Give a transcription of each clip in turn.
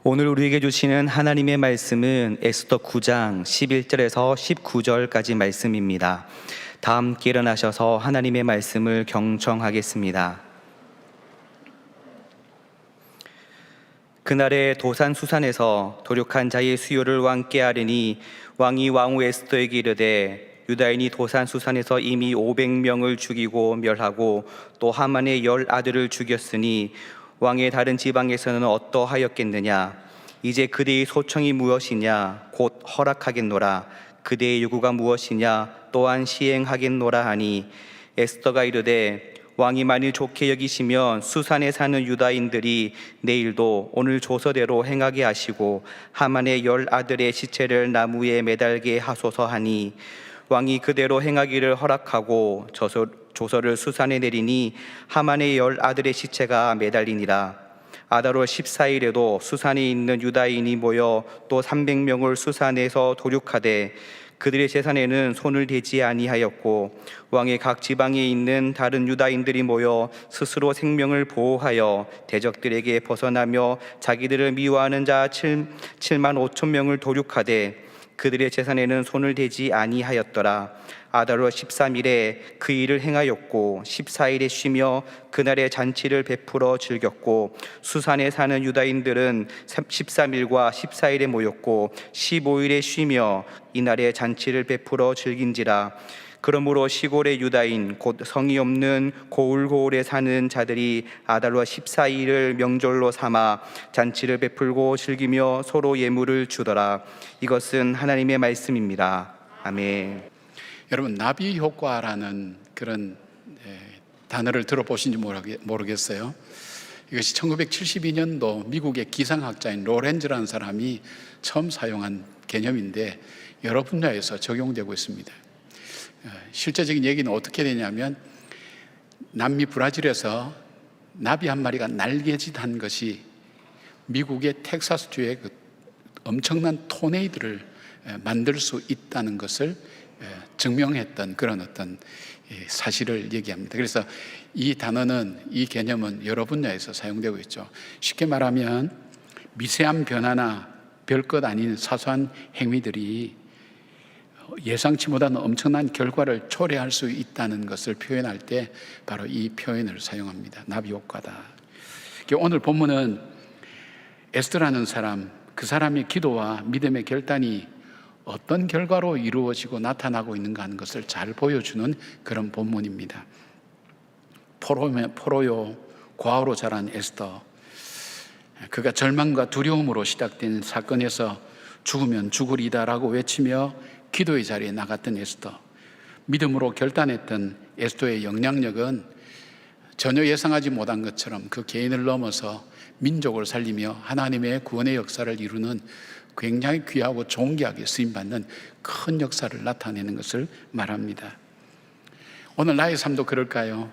오늘 우리에게 주시는 하나님의 말씀은 에스더 9장 11절에서 19절까지 말씀입니다. 다 함께 일어나셔서 하나님의 말씀을 경청하겠습니다. 그날에 도산수산에서 도륙한 자의 수요를 왕께 아뢰니 왕이 왕후 에스더에게 이르되 유다인이 도산수산에서 이미 500명을 죽이고 멸하고 또 하만의 10 아들을 죽였으니 왕의 다른 지방에서는 어떠하였겠느냐. 이제 그대의 소청이 무엇이냐. 곧 허락하겠노라. 그대의 요구가 무엇이냐. 또한 시행하겠노라 하니 에스더가 이르되 왕이 만일 좋게 여기시면 수산에 사는 유다인들이 내일도 오늘 조서대로 행하게 하시고 하만의 10 아들의 시체를 나무에 매달게 하소서 하니 왕이 그대로 행하기를 허락하고 조서를 수산에 내리니 하만의 10 아들의 시체가 매달리니라. 아달월 14일에도 수산에 있는 유다인이 모여 또 300명을 수산에서 도륙하되 그들의 재산에는 손을 대지 아니하였고 왕의 각 지방에 있는 다른 유다인들이 모여 스스로 생명을 보호하여 대적들에게 벗어나며 자기들을 미워하는 자 7만 5천 명을 도륙하되 그들의 재산에는 손을 대지 아니하였더라. 아달월 13일에 그 일을 행하였고 14일에 쉬며 그날의 잔치를 베풀어 즐겼고 수산에 사는 유다인들은 13일과 14일에 모였고 15일에 쉬며 이날의 잔치를 베풀어 즐긴지라. 그러므로 시골의 유다인 곧 성이 없는 고을고을에 사는 자들이 아달월 14일을 명절로 삼아 잔치를 베풀고 즐기며 서로 예물을 주더라. 이것은 하나님의 말씀입니다. 아멘. 여러분, 나비 효과라는 그런 단어를 들어보신지 모르겠어요. 이것이 1972년도 미국의 기상학자인 로렌즈라는 사람이 처음 사용한 개념인데 여러 분야에서 적용되고 있습니다. 실제적인 얘기는 어떻게 되냐면 남미 브라질에서 나비 한 마리가 날개짓한 것이 미국의 텍사스주의 그 엄청난 토네이도를 만들 수 있다는 것을 증명했던 그런 어떤 사실을 얘기합니다. 그래서 이 단어는, 이 개념은 여러 분야에서 사용되고 있죠. 쉽게 말하면 미세한 변화나 별것 아닌 사소한 행위들이 예상치 못한 엄청난 결과를 초래할 수 있다는 것을 표현할 때 바로 이 표현을 사용합니다. 나비 효과다. 오늘 본문은 에스더라는 사람, 그 사람의 기도와 믿음의 결단이 어떤 결과로 이루어지고 나타나고 있는가 하는 것을 잘 보여주는 그런 본문입니다. 포로요 과부로 자란 에스더, 그가 절망과 두려움으로 시작된 사건에서 죽으면 죽으리다라고 외치며 기도의 자리에 나갔던 에스더, 믿음으로 결단했던 에스더의 영향력은 전혀 예상하지 못한 것처럼 그 개인을 넘어서 민족을 살리며 하나님의 구원의 역사를 이루는 굉장히 귀하고 존귀하게 쓰임받는 큰 역사를 나타내는 것을 말합니다. 오늘 나의 삶도 그럴까요?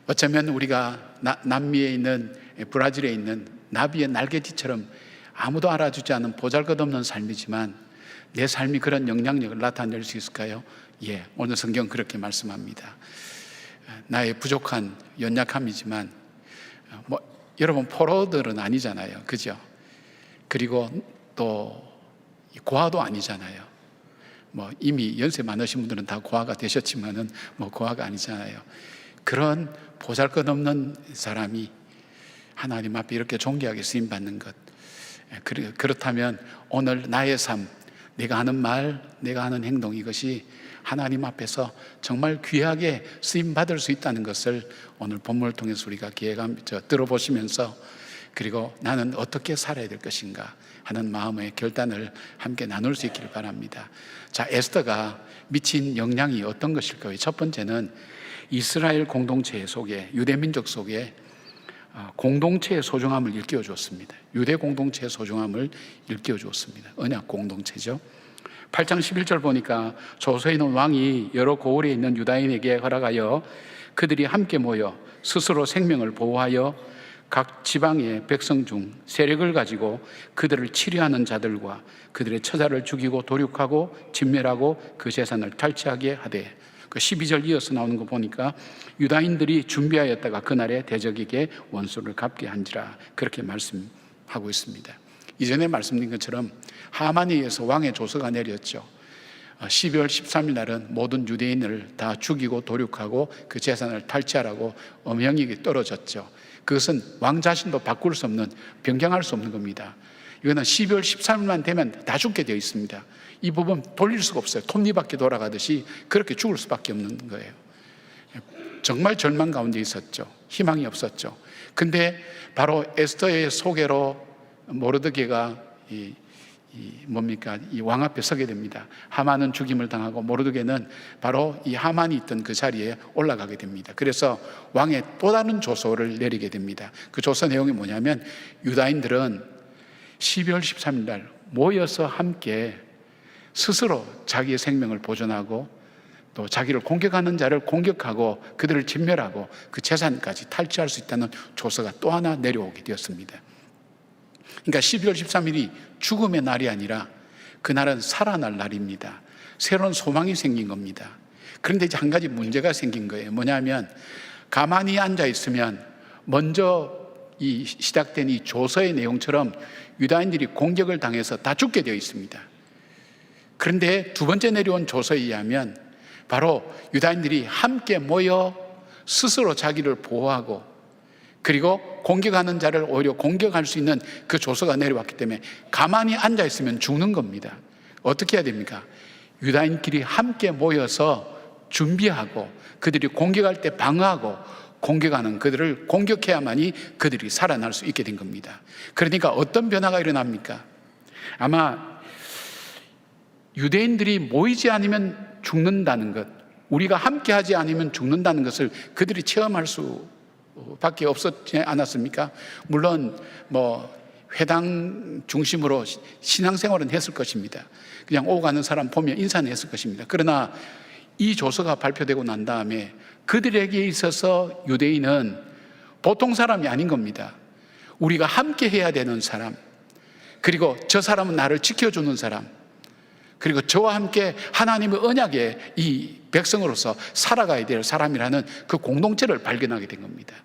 어쩌면 우리가 남미에 있는, 브라질에 있는 나비의 날개짓처럼 아무도 알아주지 않은 보잘것없는 삶이지만 내 삶이 그런 영향력을 나타낼 수 있을까요? 예, 오늘 성경 그렇게 말씀합니다. 나의 부족한 연약함이지만 여러분 포로들은 아니잖아요, 그죠? 그리고 또 고아도 아니잖아요. 이미 연세 많으신 분들은 다 고아가 되셨지만은 고아가 아니잖아요. 그런 보잘것없는 사람이 하나님 앞에 이렇게 존귀하게 쓰임 받는 것, 그렇다면 오늘 나의 삶, 내가 하는 말, 내가 하는 행동, 이것이 하나님 앞에서 정말 귀하게 쓰임 받을 수 있다는 것을 오늘 본문을 통해서 우리가 들어보시면서, 그리고 나는 어떻게 살아야 될 것인가 하는 마음의 결단을 함께 나눌 수 있기를 바랍니다. 자, 에스더가 미친 영향이 어떤 것일까요? 첫 번째는 이스라엘 공동체 속에, 유대민족 속에 공동체의 소중함을 일깨워 주었습니다. 유대 공동체의 소중함을 일깨워 주었습니다. 언약 공동체죠. 8장 11절 보니까 조서에 있는 왕이 여러 고을에 있는 유다인에게 허락하여 그들이 함께 모여 스스로 생명을 보호하여 각 지방의 백성 중 세력을 가지고 그들을 치료하는 자들과 그들의 처자를 죽이고 도륙하고 진멸하고 그 재산을 탈취하게 하되, 그 12절 이어서 나오는 거 보니까 유다인들이 준비하였다가 그날에 대적에게 원수를 갚게 한지라, 그렇게 말씀 하고 있습니다. 이전에 말씀드린 것처럼 하만에 의해서 왕의 조서가 내렸죠. 12월 13일 날은 모든 유대인을 다 죽이고 도륙하고 그 재산을 탈취하라고 엄형이 떨어졌죠. 그것은 왕 자신도 바꿀 수 없는, 변경할 수 없는 겁니다. 이거는 12월 13일만 되면 다 죽게 되어 있습니다. 이 부분 돌릴 수가 없어요. 톱니바퀴 돌아가듯이 그렇게 죽을 수밖에 없는 거예요. 정말 절망 가운데 있었죠. 희망이 없었죠. 근데 바로 에스더의 소개로 모르드게가 이 왕 앞에 서게 됩니다. 하만은 죽임을 당하고 모르드게는 바로 이 하만이 있던 그 자리에 올라가게 됩니다. 그래서 왕의 또 다른 조서를 내리게 됩니다. 그 조서 내용이 뭐냐면, 유다인들은 12월 13일 날 모여서 함께 스스로 자기의 생명을 보존하고 또 자기를 공격하는 자를 공격하고 그들을 진멸하고 그 재산까지 탈취할 수 있다는 조서가 또 하나 내려오게 되었습니다. 그러니까 12월 13일이 죽음의 날이 아니라 그날은 살아날 날입니다. 새로운 소망이 생긴 겁니다. 그런데 이제 한 가지 문제가 생긴 거예요. 뭐냐면, 가만히 앉아 있으면 먼저 이 시작된 이 조서의 내용처럼 유다인들이 공격을 당해서 다 죽게 되어 있습니다. 그런데 두 번째 내려온 조서에 의하면 바로 유다인들이 함께 모여 스스로 자기를 보호하고 그리고 공격하는 자를 오히려 공격할 수 있는 그 조서가 내려왔기 때문에 가만히 앉아 있으면 죽는 겁니다. 어떻게 해야 됩니까? 유다인끼리 함께 모여서 준비하고 그들이 공격할 때 방어하고 공격하는 그들을 공격해야만이 그들이 살아날 수 있게 된 겁니다. 그러니까 어떤 변화가 일어납니까? 아마 유대인들이 모이지 않으면 죽는다는 것, 우리가 함께 하지 않으면 죽는다는 것을 그들이 체험할 수밖에 없었지 않았습니까? 물론 회당 중심으로 신앙생활은 했을 것입니다. 그냥 오고 가는 사람 보면 인사는 했을 것입니다. 그러나 이 조서가 발표되고 난 다음에 그들에게 있어서 유대인은 보통 사람이 아닌 겁니다. 우리가 함께 해야 되는 사람, 그리고 저 사람은 나를 지켜주는 사람, 그리고 저와 함께 하나님의 언약의 이 백성으로서 살아가야 될 사람이라는 그 공동체를 발견하게 된 겁니다.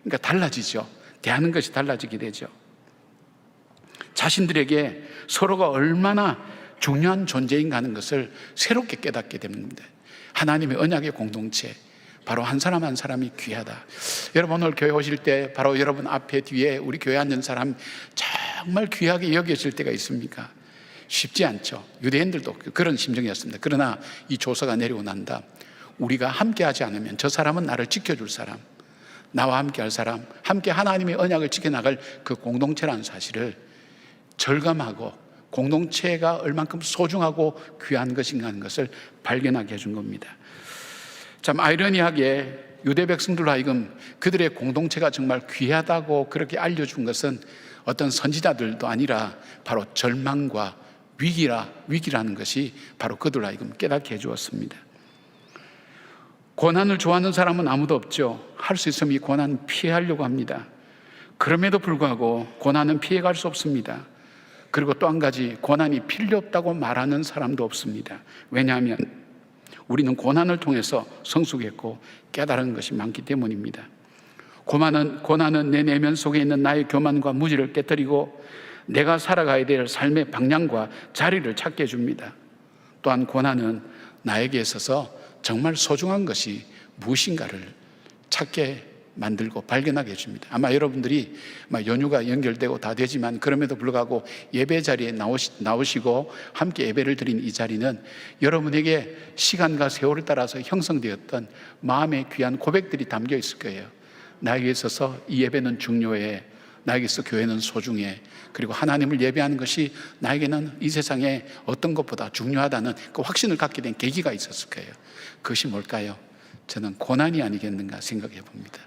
그러니까 달라지죠. 대하는 것이 달라지게 되죠. 자신들에게 서로가 얼마나 중요한 존재인가 하는 것을 새롭게 깨닫게 됩니다. 하나님의 언약의 공동체, 바로 한 사람 한 사람이 귀하다. 여러분 오늘 교회 오실 때 바로 여러분 앞에 뒤에 우리 교회 앉은 사람 정말 귀하게 여겨질 때가 있습니까? 쉽지 않죠. 유대인들도 그런 심정이었습니다. 그러나 이 조서가 내려오고 난 다음 우리가 함께 하지 않으면 저 사람은 나를 지켜줄 사람, 나와 함께 할 사람, 함께 하나님의 언약을 지켜나갈 그 공동체라는 사실을 절감하고 공동체가 얼만큼 소중하고 귀한 것인가 하는 것을 발견하게 해준 겁니다. 참 아이러니하게 유대 백성들로 하여금 그들의 공동체가 정말 귀하다고 그렇게 알려준 것은 어떤 선지자들도 아니라 바로 절망과 위기라는 것이 바로 그들로 하여금 깨닫게 해주었습니다. 고난을 좋아하는 사람은 아무도 없죠. 할 수 있으면 이 고난 피하려고 합니다. 그럼에도 불구하고 고난은 피해갈 수 없습니다. 그리고 또 한 가지, 고난이 필요 없다고 말하는 사람도 없습니다. 왜냐하면 우리는 고난을 통해서 성숙했고 깨달은 것이 많기 때문입니다. 고난은 내 내면 속에 있는 나의 교만과 무지를 깨뜨리고 내가 살아가야 될 삶의 방향과 자리를 찾게 해줍니다. 또한 고난은 나에게 있어서 정말 소중한 것이 무엇인가를 찾게 만들고 발견하게 해줍니다. 아마 여러분들이 연휴가 연결되고 다 되지만 그럼에도 불구하고 예배 자리에 나오시고 함께 예배를 드린 이 자리는 여러분에게 시간과 세월을 따라서 형성되었던 마음의 귀한 고백들이 담겨 있을 거예요. 나에게 있어서 이 예배는 중요해, 나에게 있어 교회는 소중해, 그리고 하나님을 예배하는 것이 나에게는 이 세상에 어떤 것보다 중요하다는 그 확신을 갖게 된 계기가 있었을 거예요. 그것이 뭘까요? 저는 고난이 아니겠는가 생각해 봅니다.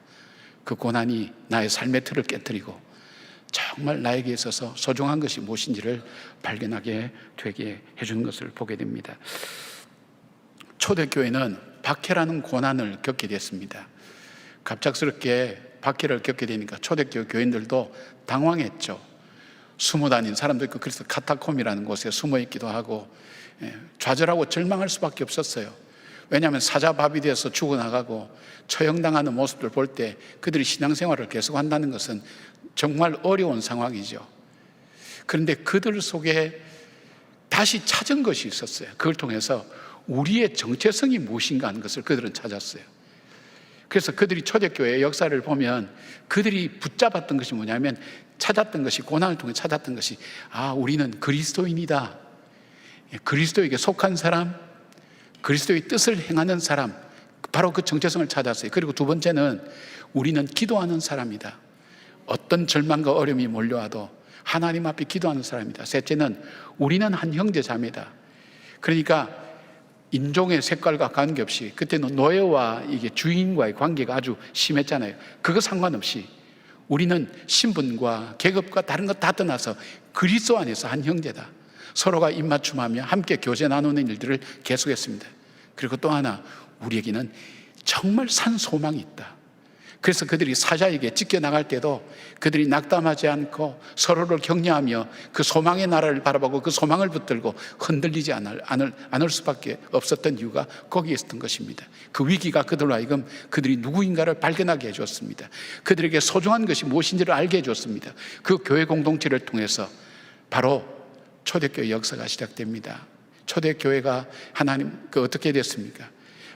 그 고난이 나의 삶의 틀을 깨뜨리고 정말 나에게 있어서 소중한 것이 무엇인지를 발견하게 되게 해주는 것을 보게 됩니다. 초대교회는 박해라는 고난을 겪게 됐습니다. 갑작스럽게 박해를 겪게 되니까 초대교회 교인들도 당황했죠. 숨어 다닌 사람도 있고 그래서 카타콤이라는 곳에 숨어 있기도 하고 좌절하고 절망할 수밖에 없었어요. 왜냐하면 사자밥이 되어서 죽어나가고 처형당하는 모습을 볼 때 그들이 신앙생활을 계속한다는 것은 정말 어려운 상황이죠. 그런데 그들 속에 다시 찾은 것이 있었어요. 그걸 통해서 우리의 정체성이 무엇인가 하는 것을 그들은 찾았어요. 그래서 그들이 초대교회의 역사를 보면 그들이 붙잡았던 것이 뭐냐면, 찾았던 것이, 고난을 통해 찾았던 것이, 우리는 그리스도인이다, 그리스도에게 속한 사람, 그리스도의 뜻을 행하는 사람, 바로 그 정체성을 찾았어요. 그리고 두 번째는 우리는 기도하는 사람이다. 어떤 절망과 어려움이 몰려와도 하나님 앞에 기도하는 사람이다. 셋째는 우리는 한 형제 자매다. 그러니까 인종의 색깔과 관계없이, 그때는 노예와 이게 주인과의 관계가 아주 심했잖아요. 그거 상관없이 우리는 신분과 계급과 다른 것 다 떠나서 그리스도 안에서 한 형제다. 서로가 입맞춤하며 함께 교제 나누는 일들을 계속했습니다. 그리고 또 하나, 우리에게는 정말 산 소망이 있다. 그래서 그들이 사자에게 찢겨나갈 때도 그들이 낙담하지 않고 서로를 격려하며 그 소망의 나라를 바라보고 그 소망을 붙들고 흔들리지 않을 수밖에 없었던 이유가 거기에 있었던 것입니다. 그 위기가 그들로 하여금 그들이 누구인가를 발견하게 해줬습니다. 그들에게 소중한 것이 무엇인지를 알게 해줬습니다. 그 교회 공동체를 통해서 바로 초대교회 역사가 시작됩니다. 초대교회가 하나님 어떻게 됐습니까?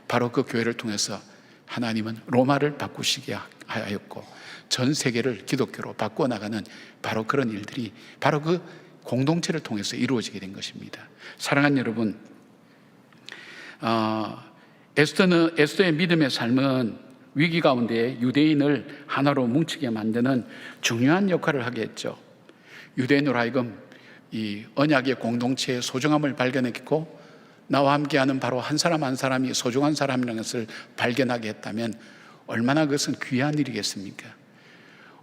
바로 그 교회를 통해서 하나님은 로마를 바꾸시게 하였고 전 세계를 기독교로 바꾸어 나가는 바로 그런 일들이 바로 그 공동체를 통해서 이루어지게 된 것입니다. 사랑하는 여러분, 에스더의 믿음의 삶은 위기 가운데 유대인을 하나로 뭉치게 만드는 중요한 역할을 하게 했죠. 유대인으로 하여금 이 언약의 공동체의 소중함을 발견했고, 나와 함께하는 바로 한 사람 한 사람이 소중한 사람이라는 것을 발견하게 했다면 얼마나 그것은 귀한 일이겠습니까?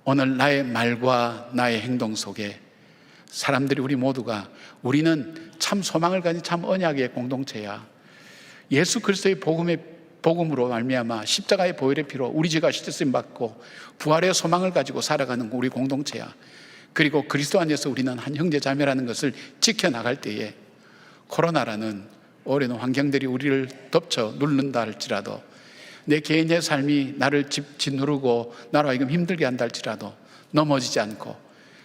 오늘 나의 말과 나의 행동 속에 사람들이, 우리 모두가, 우리는 참 소망을 가진 참 언약의 공동체야. 예수 그리스도의 복음으로 말미암아 십자가의 보혈의 피로 우리 죄가 씻으심 받고 부활의 소망을 가지고 살아가는 우리 공동체야. 그리고 그리스도 안에서 우리는 한 형제 자매라는 것을 지켜나갈 때에 코로나라는 어려운 환경들이 우리를 덮쳐 누른다 할지라도, 내 개인의 삶이 나를 짓누르고 나로 하여금 힘들게 한다 할지라도 넘어지지 않고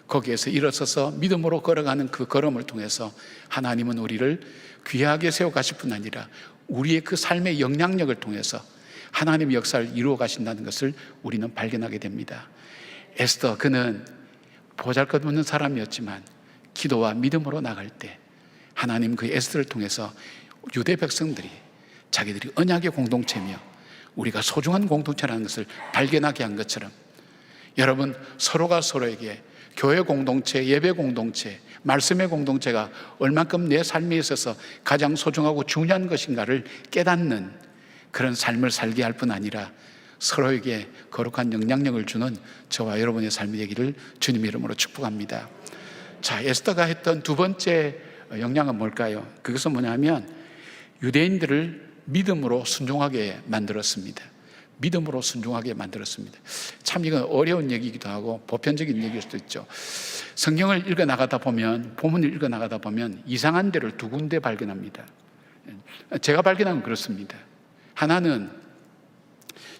거기에서 일어서서 믿음으로 걸어가는 그 걸음을 통해서 하나님은 우리를 귀하게 세워가실 뿐 아니라 우리의 그 삶의 영향력을 통해서 하나님의 역사를 이루어 가신다는 것을 우리는 발견하게 됩니다. 에스더, 그는 보잘것없는 사람이었지만 기도와 믿음으로 나갈 때 하나님 그 에스더를 통해서 유대 백성들이 자기들이 언약의 공동체며 우리가 소중한 공동체라는 것을 발견하게 한 것처럼, 여러분, 서로가 서로에게 교회 공동체, 예배 공동체, 말씀의 공동체가 얼만큼 내 삶에 있어서 가장 소중하고 중요한 것인가를 깨닫는 그런 삶을 살게 할 뿐 아니라 서로에게 거룩한 영향력을 주는 저와 여러분의 삶이 되기를 주님의 이름으로 축복합니다. 자, 에스더가 했던 두 번째 영향은 뭘까요? 그것은 뭐냐면 유대인들을 믿음으로 순종하게 만들었습니다. 믿음으로 순종하게 만들었습니다. 참 이건 어려운 얘기이기도 하고 보편적인 얘기일 수도 있죠. 성경을 읽어나가다 보면, 본문을 읽어나가다 보면 이상한 데를 두 군데 발견합니다. 제가 발견한 건 그렇습니다. 하나는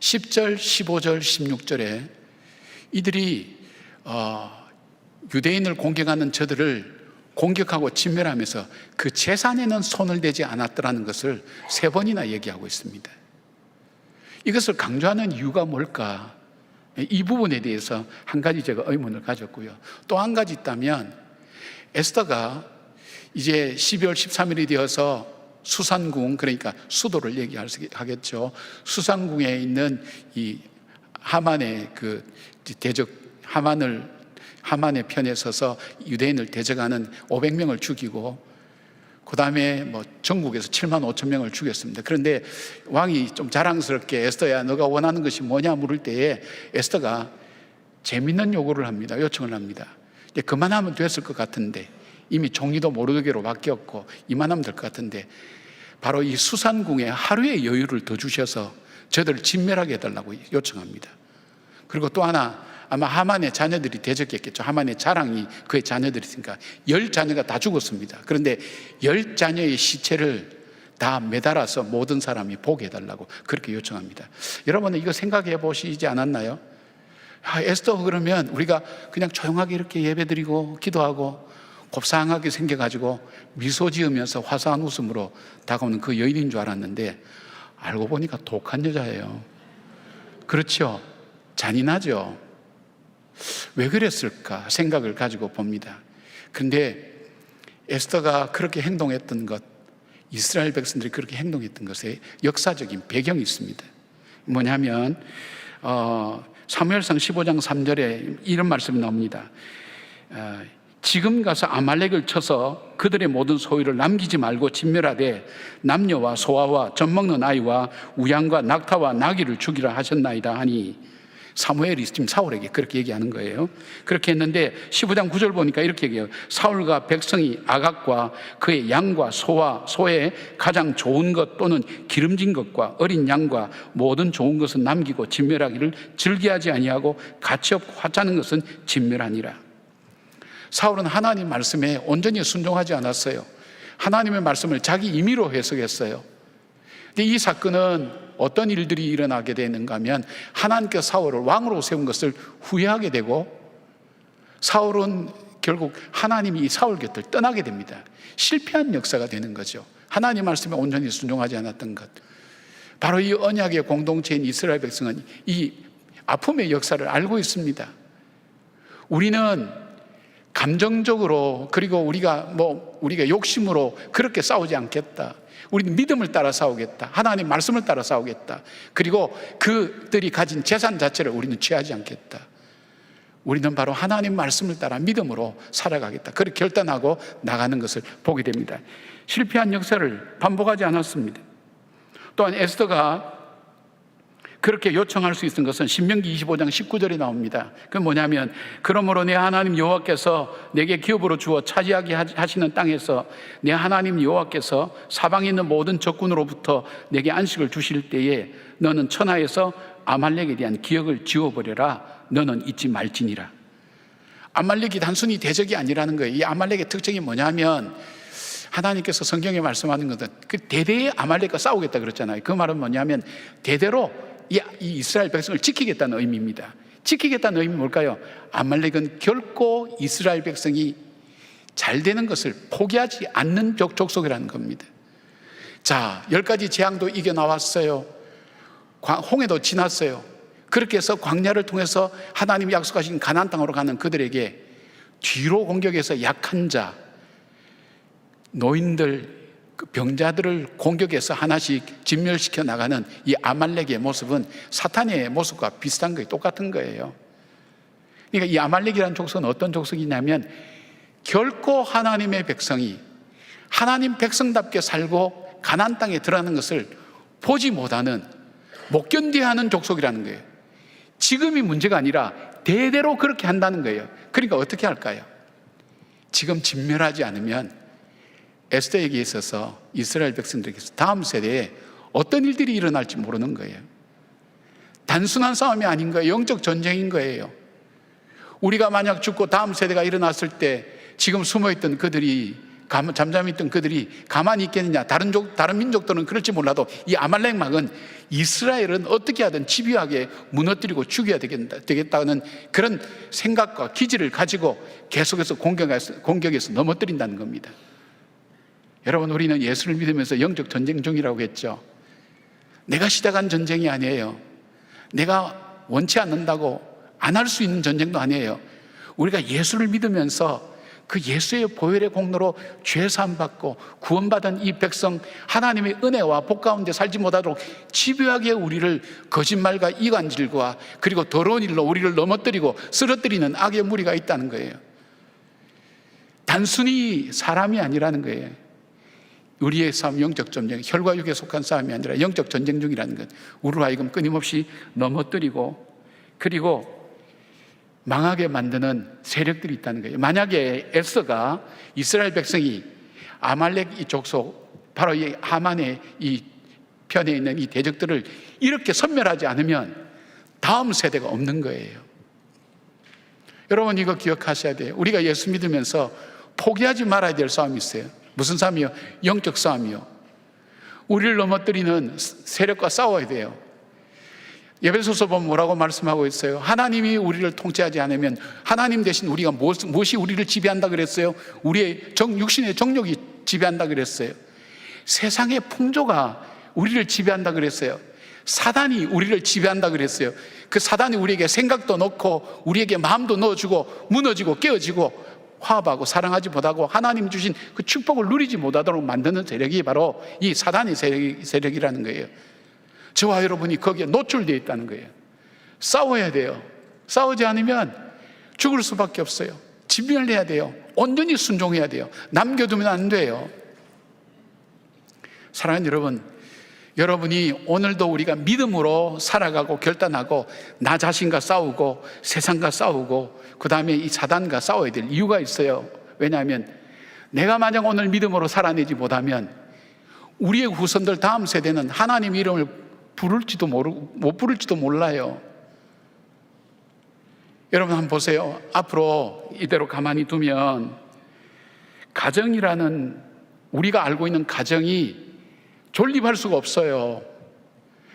10절, 15절, 16절에 이들이 유대인을 공격하는 저들을 공격하고 진멸하면서 그 재산에는 손을 대지 않았더라는 것을 3번이나 얘기하고 있습니다. 이것을 강조하는 이유가 뭘까? 이 부분에 대해서 한 가지 제가 의문을 가졌고요. 또 한 가지 있다면, 에스더가 이제 12월 13일이 되어서 수산궁, 그러니까 수도를 얘기하겠죠. 수산궁에 있는 이 하만의 그 대적, 하만의 편에 서서 유대인을 대적하는 500명을 죽이고, 그 다음에 뭐 전국에서 7만 5천 명을 죽였습니다. 그런데 왕이 좀 자랑스럽게 에스더야, 너가 원하는 것이 뭐냐 물을 때에 에스더가 재밌는 요구를 합니다. 요청을 합니다. 그만하면 됐을 것 같은데, 이미 종리도 모르드게로 바뀌었고 이만하면 될 것 같은데, 바로 이 수산궁에 하루의 여유를 더 주셔서 저들을 진멸하게 해달라고 요청합니다. 그리고 또 하나, 아마 하만의 자녀들이 대적했겠죠. 하만의 자랑이 그의 자녀들이 있으니까 10자녀가 다 죽었습니다. 그런데 10자녀의 시체를 다 매달아서 모든 사람이 보게 해달라고 그렇게 요청합니다. 여러분은 이거 생각해 보시지 않았나요? 에스더, 그러면 우리가 그냥 조용하게 이렇게 예배드리고 기도하고 곱상하게 생겨가지고 미소 지으면서 화사한 웃음으로 다가오는 그 여인인 줄 알았는데 알고 보니까 독한 여자예요. 그렇죠? 잔인하죠? 왜 그랬을까 생각을 가지고 봅니다. 그런데 에스더가 그렇게 행동했던 것, 이스라엘 백성들이 그렇게 행동했던 것에 역사적인 배경이 있습니다. 뭐냐면 사무엘상 15장 3절에 이런 말씀이 나옵니다. 지금 가서 아말렉을 쳐서 그들의 모든 소유를 남기지 말고 진멸하되 남녀와 소아와 젖먹는 아이와 우양과 낙타와 나귀를 죽이라 하셨나이다 하니, 사무엘이 지금 사울에게 그렇게 얘기하는 거예요. 그렇게 했는데 15장 9절 보니까 이렇게 얘기해요. 사울과 백성이 아각과 그의 양과 소와 소의 가장 좋은 것 또는 기름진 것과 어린 양과 모든 좋은 것은 남기고 진멸하기를 즐기하지 아니하고 가치 없고 하찮은 것은 진멸하니라. 사울은 하나님 말씀에 온전히 순종하지 않았어요. 하나님의 말씀을 자기 임의로 해석했어요. 근데 이 사건은 어떤 일들이 일어나게 되는가 하면 하나님께서 사울을 왕으로 세운 것을 후회하게 되고, 사울은 결국 하나님이 이 사울 곁을 떠나게 됩니다. 실패한 역사가 되는 거죠. 하나님 말씀에 온전히 순종하지 않았던 것. 바로 이 언약의 공동체인 이스라엘 백성은 이 아픔의 역사를 알고 있습니다. 우리는 감정적으로, 그리고 우리가 욕심으로 그렇게 싸우지 않겠다. 우리는 믿음을 따라 싸우겠다. 하나님 말씀을 따라 싸우겠다. 그리고 그들이 가진 재산 자체를 우리는 취하지 않겠다. 우리는 바로 하나님 말씀을 따라 믿음으로 살아가겠다. 그렇게 결단하고 나가는 것을 보게 됩니다. 실패한 역사를 반복하지 않았습니다. 또한 에스더가 그렇게 요청할 수 있는 것은 신명기 25장 19절에 나옵니다. 그건 뭐냐면, 그러므로 내 하나님 여호와께서 내게 기업으로 주어 차지하게 하시는 땅에서 내 하나님 여호와께서 사방에 있는 모든 적군으로부터 내게 안식을 주실 때에 너는 천하에서 아말렉에 대한 기억을 지워버려라. 너는 잊지 말지니라. 아말렉이 단순히 대적이 아니라는 거예요. 이 아말렉의 특징이 뭐냐면, 하나님께서 성경에 말씀하는 것은 그 대대의 아말렉과 싸우겠다 그랬잖아요. 그 말은 뭐냐면 대대로 이 이스라엘 백성을 지키겠다는 의미입니다. 지키겠다는 의미는 뭘까요? 아말렉은 결코 이스라엘 백성이 잘 되는 것을 포기하지 않는 족속이라는 겁니다. 자, 10가지 재앙도 이겨 나왔어요. 홍해도 지났어요. 그렇게 해서 광야를 통해서 하나님이 약속하신 가나안 땅으로 가는 그들에게 뒤로 공격해서 약한 자, 노인들, 병자들을 공격해서 하나씩 진멸시켜 나가는 이 아말렉의 모습은 사탄의 모습과 비슷한 거예요. 똑같은 거예요. 그러니까 이 아말렉이라는 족속은 어떤 족속이냐면, 결코 하나님의 백성이 하나님 백성답게 살고 가나안 땅에 들어가는 것을 보지 못하는, 못 견뎌야 하는 족속이라는 거예요. 지금이 문제가 아니라 대대로 그렇게 한다는 거예요. 그러니까 어떻게 할까요? 지금 진멸하지 않으면 에스더에게 있어서, 이스라엘 백성들에게서 다음 세대에 어떤 일들이 일어날지 모르는 거예요. 단순한 싸움이 아닌 거예요. 영적 전쟁인 거예요. 우리가 만약 죽고 다음 세대가 일어났을 때 지금 숨어있던 그들이, 잠잠히 있던 그들이 가만히 있겠느냐. 다른 민족들은 그럴지 몰라도 이 아말렉막은 이스라엘은 어떻게 하든 집요하게 무너뜨리고 죽여야 되겠다는 그런 생각과 기질을 가지고 계속해서 공격해서 넘어뜨린다는 겁니다. 여러분, 우리는 예수를 믿으면서 영적 전쟁 중이라고 했죠. 내가 시작한 전쟁이 아니에요. 내가 원치 않는다고 안 할 수 있는 전쟁도 아니에요. 우리가 예수를 믿으면서 그 예수의 보혈의 공로로 죄 사함 받고 구원받은 이 백성, 하나님의 은혜와 복 가운데 살지 못하도록 집요하게 우리를 거짓말과 이간질과 그리고 더러운 일로 우리를 넘어뜨리고 쓰러뜨리는 악의 무리가 있다는 거예요. 단순히 사람이 아니라는 거예요. 우리의 싸움, 영적 전쟁, 혈과 육에 속한 싸움이 아니라 영적 전쟁 중이라는 것, 우리로 하여금 끊임없이 넘어뜨리고 그리고 망하게 만드는 세력들이 있다는 거예요. 만약에 에스더가 이스라엘 백성이 아말렉 이 족속, 바로 이 하만의 이 편에 있는 이 대적들을 이렇게 섬멸하지 않으면 다음 세대가 없는 거예요. 여러분, 이거 기억하셔야 돼요. 우리가 예수 믿으면서 포기하지 말아야 될 싸움이 있어요. 무슨 싸움이요? 영적 싸움이요. 우리를 넘어뜨리는 세력과 싸워야 돼요. 에베소서 보면 뭐라고 말씀하고 있어요? 하나님이 우리를 통치하지 않으면 하나님 대신 우리가 무엇이 우리를 지배한다 그랬어요? 우리의 육신의 정욕이 지배한다 그랬어요. 세상의 풍조가 우리를 지배한다 그랬어요. 사단이 우리를 지배한다 그랬어요. 그 사단이 우리에게 생각도 넣고 우리에게 마음도 넣어주고 무너지고 깨어지고 화합하고 사랑하지 못하고 하나님 주신 그 축복을 누리지 못하도록 만드는 세력이 바로 이 사단의 세력이라는 거예요. 저와 여러분이 거기에 노출되어 있다는 거예요. 싸워야 돼요. 싸우지 않으면 죽을 수밖에 없어요. 진멸해야 돼요. 온전히 순종해야 돼요. 남겨두면 안 돼요. 사랑하는 여러분, 여러분이 오늘도 우리가 믿음으로 살아가고 결단하고 나 자신과 싸우고 세상과 싸우고 그 다음에 이 사단과 싸워야 될 이유가 있어요. 왜냐하면 내가 만약 오늘 믿음으로 살아내지 못하면 우리의 후손들 다음 세대는 하나님 이름을 부를지도 모르고 못 부를지도 몰라요. 여러분 한번 보세요. 앞으로 이대로 가만히 두면 가정이라는 우리가 알고 있는 가정이 존립할 수가 없어요.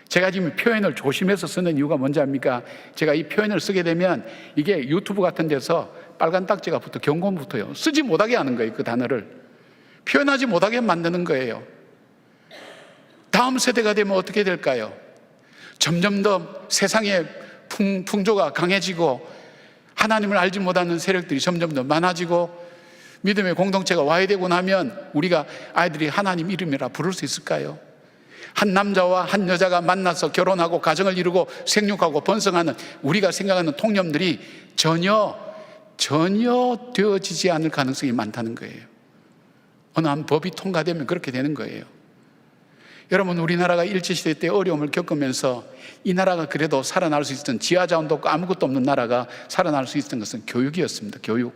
제가 지금 표현을 조심해서 쓰는 이유가 뭔지 압니까? 제가 이 표현을 쓰게 되면 이게 유튜브 같은 데서 빨간 딱지가 붙어 경고 붙어요. 쓰지 못하게 하는 거예요. 그 단어를 표현하지 못하게 만드는 거예요. 다음 세대가 되면 어떻게 될까요? 점점 더 세상의 풍조가 강해지고 하나님을 알지 못하는 세력들이 점점 더 많아지고 믿음의 공동체가 와야 되고 나면 우리가 아이들이 하나님 이름이라 부를 수 있을까요? 한 남자와 한 여자가 만나서 결혼하고 가정을 이루고 생육하고 번성하는 우리가 생각하는 통념들이 전혀 되어지지 않을 가능성이 많다는 거예요. 어느 한 법이 통과되면 그렇게 되는 거예요. 여러분, 우리나라가 일제시대 때 어려움을 겪으면서 이 나라가 그래도 살아날 수 있었던, 지하자원도 없고 아무것도 없는 나라가 살아날 수 있었던 것은 교육이었습니다. 교육.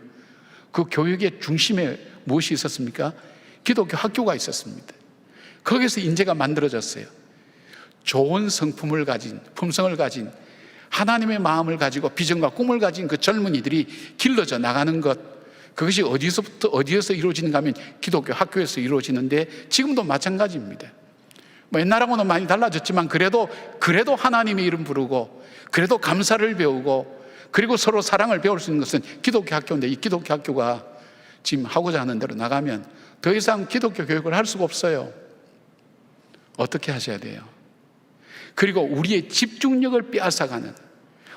그 교육의 중심에 무엇이 있었습니까? 기독교 학교가 있었습니다. 거기서 인재가 만들어졌어요. 좋은 성품을 가진, 품성을 가진, 하나님의 마음을 가지고 비전과 꿈을 가진 그 젊은이들이 길러져 나가는 것, 그것이 어디에서 이루어지는가 하면 기독교 학교에서 이루어지는데 지금도 마찬가지입니다. 뭐 옛날하고는 많이 달라졌지만 그래도 하나님의 이름 부르고 그래도 감사를 배우고 그리고 서로 사랑을 배울 수 있는 것은 기독교 학교인데, 이 기독교 학교가 지금 하고자 하는 대로 나가면 더 이상 기독교 교육을 할 수가 없어요. 어떻게 하셔야 돼요? 그리고 우리의 집중력을 빼앗아가는,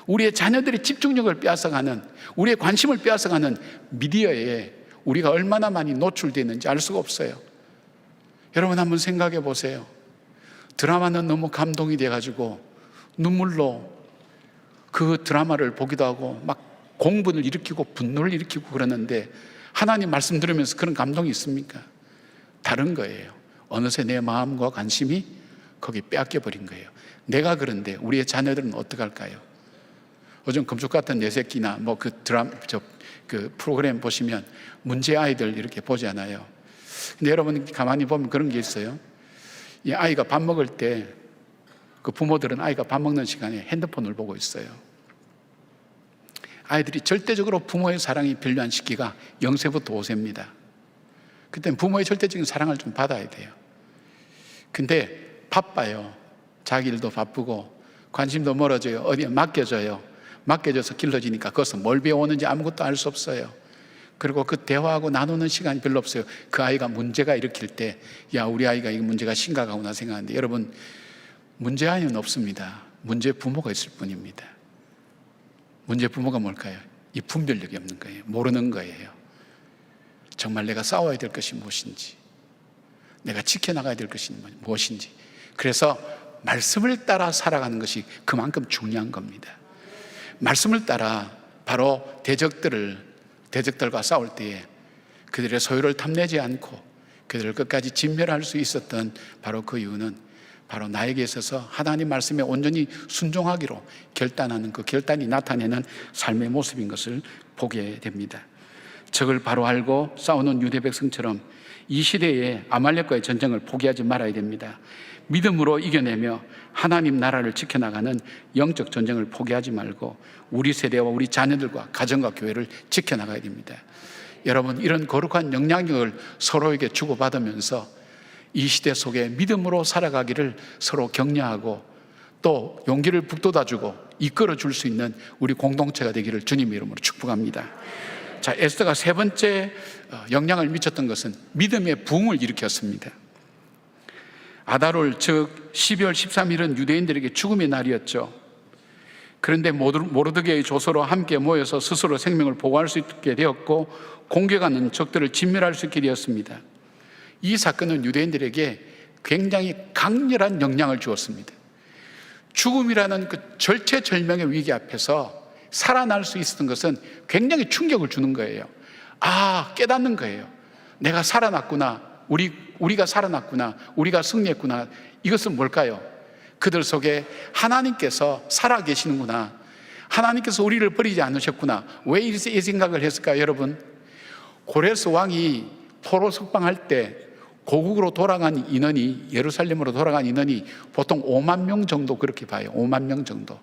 우리의 자녀들의 집중력을 빼앗아가는, 우리의 관심을 빼앗아가는 미디어에 우리가 얼마나 많이 노출되어 있는지 알 수가 없어요. 여러분 한번 생각해 보세요. 드라마는 너무 감동이 돼가지고 눈물로 그 드라마를 보기도 하고 막 공분을 일으키고 분노를 일으키고 그러는데 하나님 말씀 들으면서 그런 감동이 있습니까? 다른 거예요. 어느새 내 마음과 관심이 거기 빼앗겨 버린 거예요. 내가 그런데 우리의 자녀들은 어떡할까요? 요즘 금쪽 같은 내 새끼나 뭐 그 프로그램 보시면 문제 아이들 이렇게 보잖아요. 근데 여러분 가만히 보면 그런 게 있어요. 이 아이가 밥 먹을 때 그 부모들은 아이가 밥 먹는 시간에 핸드폰을 보고 있어요. 아이들이 절대적으로 부모의 사랑이 필요한 시기가 0세부터 5세입니다. 그때는 부모의 절대적인 사랑을 좀 받아야 돼요. 근데 바빠요. 자기 일도 바쁘고 관심도 멀어져요. 어디에 맡겨져요. 맡겨져서 길러지니까 거기서 뭘 배워오는지 아무것도 알 수 없어요. 그리고 그 대화하고 나누는 시간이 별로 없어요. 그 아이가 문제가 일으킬 때, 야, 우리 아이가 이 문제가 심각하구나 생각하는데, 여러분, 문제 아이는 없습니다. 문제 부모가 있을 뿐입니다. 문제 부모가 뭘까요? 이 분별력이 없는 거예요. 모르는 거예요. 정말 내가 싸워야 될 것이 무엇인지, 내가 지켜나가야 될 것이 무엇인지. 그래서 말씀을 따라 살아가는 것이 그만큼 중요한 겁니다. 말씀을 따라 바로 대적들과 싸울 때에 그들의 소유를 탐내지 않고 그들을 끝까지 진멸할 수 있었던 바로 그 이유는 바로 나에게 있어서 하나님 말씀에 온전히 순종하기로 결단하는 그 결단이 나타내는 삶의 모습인 것을 보게 됩니다. 적을 바로 알고 싸우는 유대 백성처럼 이 시대에 아말렉과의 전쟁을 포기하지 말아야 됩니다. 믿음으로 이겨내며 하나님 나라를 지켜나가는 영적 전쟁을 포기하지 말고 우리 세대와 우리 자녀들과 가정과 교회를 지켜나가야 됩니다. 여러분, 이런 거룩한 영향력을 서로에게 주고받으면서 이 시대 속에 믿음으로 살아가기를 서로 격려하고 또 용기를 북돋아주고 이끌어줄 수 있는 우리 공동체가 되기를 주님의 이름으로 축복합니다. 자, 에스더가 세 번째 영향을 미쳤던 것은 믿음의 부흥을 일으켰습니다. 아달월 즉 12월 13일은 유대인들에게 죽음의 날이었죠. 그런데 모르드게의 조서로 함께 모여서 스스로 생명을 보호할 수 있게 되었고 공격하는 적들을 진멸할 수 있게 되었습니다. 이 사건은 유대인들에게 굉장히 강렬한 영향을 주었습니다. 죽음이라는 그 절체절명의 위기 앞에서 살아날 수 있었던 것은 굉장히 충격을 주는 거예요. 깨닫는 거예요. 내가 살아났구나. 우리가 살아났구나. 우리가 승리했구나. 이것은 뭘까요? 그들 속에 하나님께서 살아계시는구나. 하나님께서 우리를 버리지 않으셨구나. 왜 이 생각을 했을까요, 여러분? 고레스 왕이 포로 석방할 때 고국으로 돌아간 인원이, 예루살렘으로 돌아간 인원이 보통 5만 명 정도 그렇게 봐요. 5만 명 정도.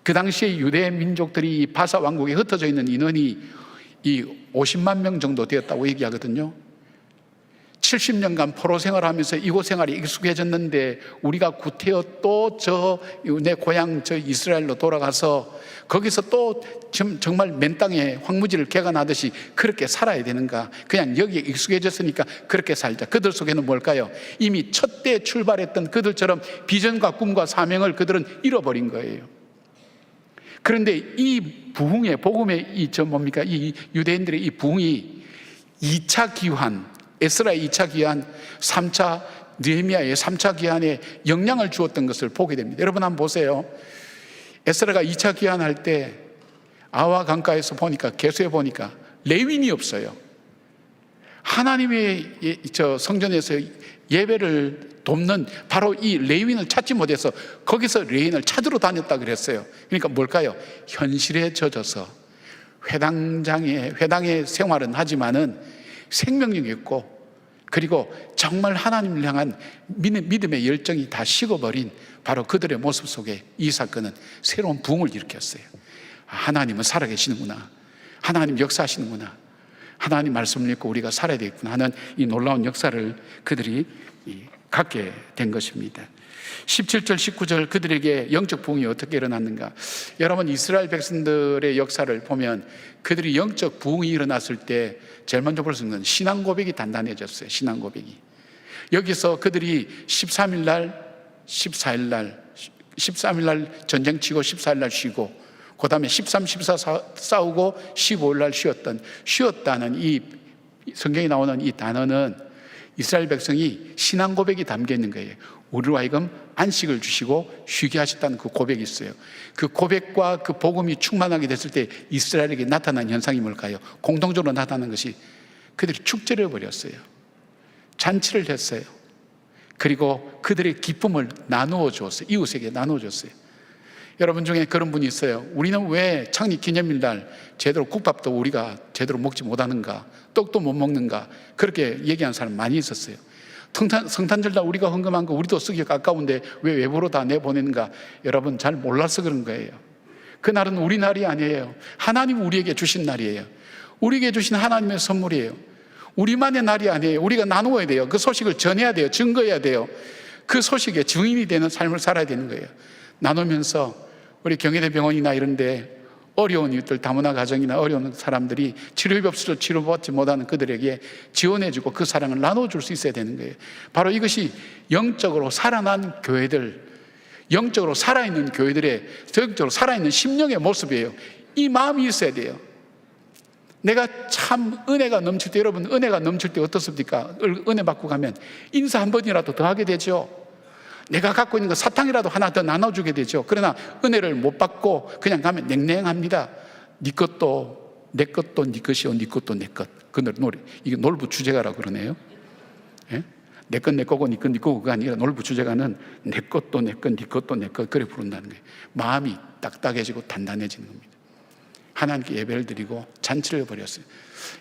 그 당시에 유대 민족들이 바사 왕국에 흩어져 있는 인원이 이 50만 명 정도 되었다고 얘기하거든요. 70년간 포로 생활하면서 이곳 생활이 익숙해졌는데 우리가 구태여 또 내 고향 이스라엘로 돌아가서 거기서 또 정말 맨 땅에 황무지를 개간하듯이 그렇게 살아야 되는가? 그냥 여기에 익숙해졌으니까 그렇게 살자. 그들 속에는 뭘까요? 이미 첫 때 출발했던 그들처럼 비전과 꿈과 사명을 그들은 잃어버린 거예요. 그런데 이 부흥의 복음의 이 유대인들의 이 부흥이 2차 기환, 에스라의 2차 기환, 3차 느헤미야의 3차 기환에 영향을 주었던 것을 보게 됩니다. 여러분 한번 보세요. 에스라가 2차 기환할 때 아와 강가에서 보니까, 개수해 보니까 레위인이 없어요. 하나님의 성전에서 예배를 돕는 바로 이 레위인을 찾지 못해서 거기서 레위인을 찾으러 다녔다 그랬어요. 그러니까 뭘까요? 현실에 젖어서 회당의 생활은 하지만은 생명력이 있고, 그리고 정말 하나님을 향한 믿음의 열정이 다 식어버린 바로 그들의 모습 속에 이 사건은 새로운 부흥을 일으켰어요. 하나님은 살아계시는구나. 하나님 역사하시는구나. 하나님 말씀을 읽고 우리가 살아야 되겠구나 하는 이 놀라운 역사를 그들이 갖게 된 것입니다. 17절 19절 그들에게 영적 부흥이 어떻게 일어났는가? 여러분, 이스라엘 백성들의 역사를 보면 그들이 영적 부흥이 일어났을 때 제일 먼저 볼 수 있는 신앙 고백이 단단해졌어요. 신앙 고백이. 여기서 그들이 13일 날 14일 날 13일 날 전쟁 치고 14일 날 쉬고, 그 다음에 13, 14 싸우고 15일 날 쉬었다는 이 성경에 나오는 이 단어는 이스라엘 백성이 신앙 고백이 담겨 있는 거예요. 우리로 하여금 안식을 주시고 쉬게 하셨다는 그 고백이 있어요. 그 고백과 그 복음이 충만하게 됐을 때 이스라엘에게 나타난 현상이 뭘까요? 공통적으로 나타난 것이 그들이 축제를 벌였어요. 잔치를 했어요. 그리고 그들의 기쁨을 나누어 주었어요. 이웃에게 나누어 줬어요. 여러분 중에 그런 분이 있어요. 우리는 왜 창립 기념일 날 제대로 국밥도 우리가 제대로 먹지 못하는가, 떡도 못 먹는가, 그렇게 얘기하는 사람 많이 있었어요. 성탄절 날 우리가 헌금한 거 우리도 쓰기가 아까운데 왜 외부로 다 내보내는가? 여러분 잘 몰라서 그런 거예요. 그날은 우리 날이 아니에요. 하나님 우리에게 주신 날이에요. 우리에게 주신 하나님의 선물이에요. 우리만의 날이 아니에요. 우리가 나누어야 돼요. 그 소식을 전해야 돼요. 증거해야 돼요. 그 소식에 증인이 되는 삶을 살아야 되는 거예요. 나누면서 우리 경희대병원이나 이런 데 어려운 이웃들, 다문화 가정이나 어려운 사람들이 치료비 없어서 치료받지 못하는 그들에게 지원해주고 그 사랑을 나눠줄 수 있어야 되는 거예요. 바로 이것이 영적으로 살아난 교회들, 영적으로 살아있는 교회들의, 영적으로 살아있는 심령의 모습이에요. 이 마음이 있어야 돼요. 내가 참 은혜가 넘칠 때, 여러분 은혜가 넘칠 때 어떻습니까? 은혜 받고 가면 인사 한 번이라도 더 하게 되죠. 내가 갖고 있는 거 사탕이라도 하나 더 나눠주게 되죠. 그러나 은혜를 못 받고 그냥 가면 냉랭합니다. 네 것도 내 것도 네 것이요, 네 것도 내 것. 그 노래, 이게 놀부 주제가라고 그러네요. 예? 내 것 내 거고 네 것 네 거고가 아니라 놀부 주제가는 내 것도 내 것, 네 것도 내 것, 그래 부른다는 거예요. 마음이 딱딱해지고 단단해지는 겁니다. 하나님께 예배를 드리고 잔치를 벌였어요.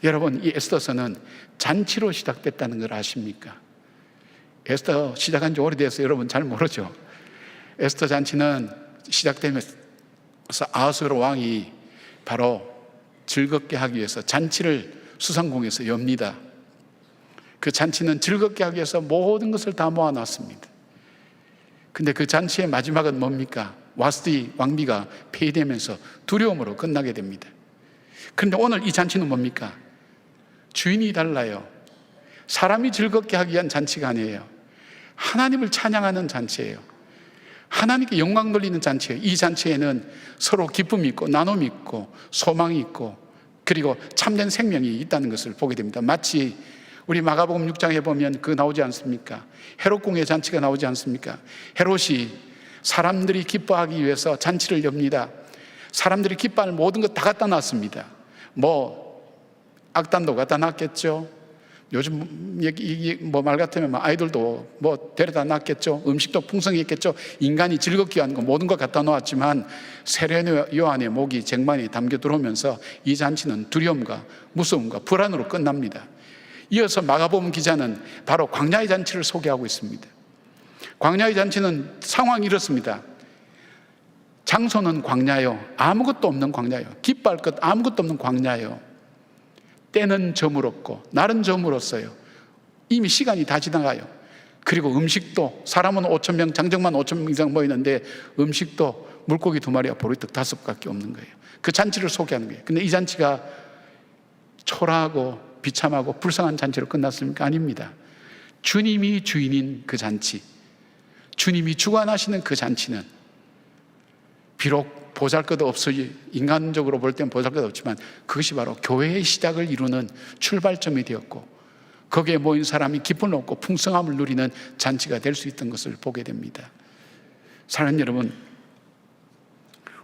여러분, 이 에스더서는 잔치로 시작됐다는 걸 아십니까? 에스더 시작한 지 오래돼서 여러분 잘 모르죠. 에스더 잔치는 시작되면서 아하수에로 왕이 바로 즐겁게 하기 위해서 잔치를 수상궁에서 엽니다. 그 잔치는 즐겁게 하기 위해서 모든 것을 다 모아놨습니다. 근데 그 잔치의 마지막은 뭡니까? 와스디 왕비가 폐위되면서 두려움으로 끝나게 됩니다. 그런데 오늘 이 잔치는 뭡니까? 주인이 달라요. 사람이 즐겁게 하기 위한 잔치가 아니에요. 하나님을 찬양하는 잔치예요. 하나님께 영광 돌리는 잔치예요. 이 잔치에는 서로 기쁨이 있고 나눔이 있고 소망이 있고 그리고 참된 생명이 있다는 것을 보게 됩니다. 마치 우리 마가복음 6장에 보면 그 나오지 않습니까? 헤롯궁의 잔치가 나오지 않습니까? 헤롯이 사람들이 기뻐하기 위해서 잔치를 엽니다. 사람들이 기뻐할 모든 것 다 갖다 놨습니다. 악단도 갖다 놨겠죠. 요즘 말 같으면 아이들도 데려다 놨겠죠. 음식도 풍성했겠죠. 인간이 즐겁게 하는 거 모든 거 갖다 놓았지만 세례 요한의 목이 쟁반에 담겨 들어오면서 이 잔치는 두려움과 무서움과 불안으로 끝납니다. 이어서 마가복음 기자는 바로 광야의 잔치를 소개하고 있습니다. 광야의 잔치는 상황이 이렇습니다. 장소는 광야요. 아무것도 없는 광야요. 기뻐할 것 아무것도 없는 광야요. 때는 저물었고 날은 저물었어요. 이미 시간이 다 지나가요. 그리고 음식도 사람은 5,000명, 장정만 5,000명 이상 모이는데 음식도 물고기 2마리와 보리떡 5개밖에 없는 거예요. 그 잔치를 소개하는 거예요. 근데 이 잔치가 초라하고 비참하고 불쌍한 잔치로 끝났습니까? 아닙니다. 주님이 주인인 그 잔치, 주님이 주관하시는 그 잔치는 비록 보잘것없어요. 인간적으로 볼 땐 보잘것없지만 그것이 바로 교회의 시작을 이루는 출발점이 되었고 거기에 모인 사람이 기쁨을 얻고 풍성함을 누리는 잔치가 될 수 있던 것을 보게 됩니다. 사랑하는 여러분,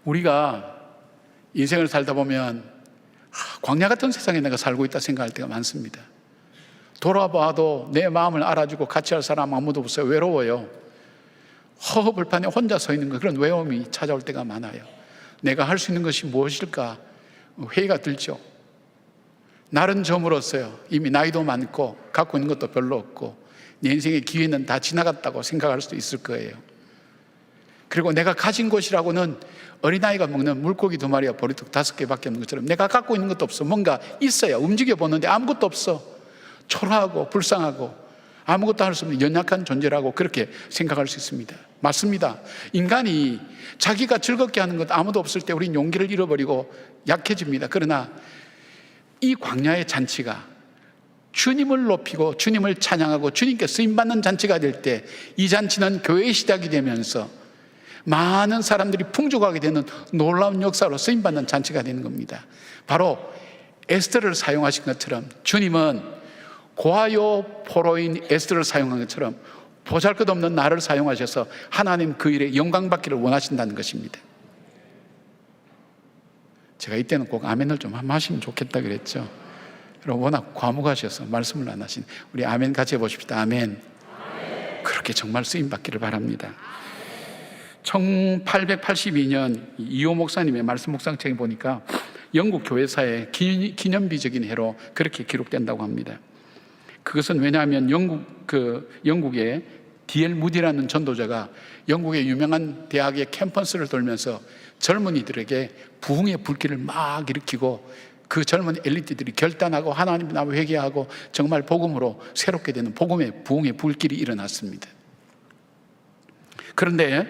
우리가 인생을 살다 보면 광야 같은 세상에 내가 살고 있다 생각할 때가 많습니다. 돌아봐도 내 마음을 알아주고 같이 할 사람 아무도 없어요. 외로워요. 허허벌판에 혼자 서 있는 그런 외로움이 찾아올 때가 많아요. 내가 할 수 있는 것이 무엇일까 회의가 들죠. 날은 저물었어요. 이미 나이도 많고 갖고 있는 것도 별로 없고 내 인생의 기회는 다 지나갔다고 생각할 수도 있을 거예요. 그리고 내가 가진 것이라고는 어린아이가 먹는 물고기 2마리와 보리떡 5개밖에 없는 것처럼 내가 갖고 있는 것도 없어. 뭔가 있어야 움직여 보는데 아무것도 없어. 초라하고 불쌍하고 아무것도 할 수 없는 연약한 존재라고 그렇게 생각할 수 있습니다. 맞습니다. 인간이 자기가 즐겁게 하는 것 아무도 없을 때 우린 용기를 잃어버리고 약해집니다. 그러나 이 광야의 잔치가 주님을 높이고 주님을 찬양하고 주님께 쓰임받는 잔치가 될 때 이 잔치는 교회의 시작이 되면서 많은 사람들이 풍족하게 되는 놀라운 역사로 쓰임받는 잔치가 되는 겁니다. 바로 에스더를 사용하신 것처럼 주님은 고아요 포로인 에스더를 사용한 것처럼 보잘것없는 나를 사용하셔서 하나님 그 일에 영광 받기를 원하신다는 것입니다. 제가 이때는 꼭 아멘을 좀 하시면 좋겠다 그랬죠. 여러분 워낙 과묵하셔서 말씀을 안 하신 우리 아멘 같이 해보십시다. 아멘. 그렇게 정말 쓰임받기를 바랍니다. 1882년 이호 목사님의 말씀 묵상책에 보니까 영국 교회사의 기념비적인 해로 그렇게 기록된다고 합니다. 그것은 왜냐하면 영국의 D.L. 무디라는 전도자가 영국의 유명한 대학의 캠퍼스를 돌면서 젊은이들에게 부흥의 불길을 막 일으키고 그 젊은 엘리트들이 결단하고 하나님 나무 회개하고 정말 복음으로 새롭게 되는 복음의 부흥의 불길이 일어났습니다. 그런데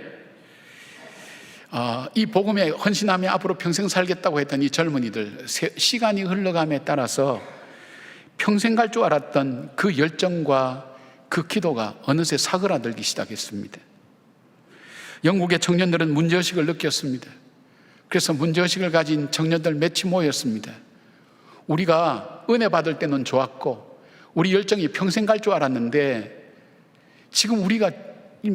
이 복음에 헌신하며 앞으로 평생 살겠다고 했던 이 젊은이들 시간이 흘러감에 따라서 평생 갈 줄 알았던 그 열정과 그 기도가 어느새 사그라들기 시작했습니다. 영국의 청년들은 문제의식을 느꼈습니다. 그래서 문제의식을 가진 청년들 몇이 모였습니다. 우리가 은혜 받을 때는 좋았고 우리 열정이 평생 갈 줄 알았는데 지금 우리가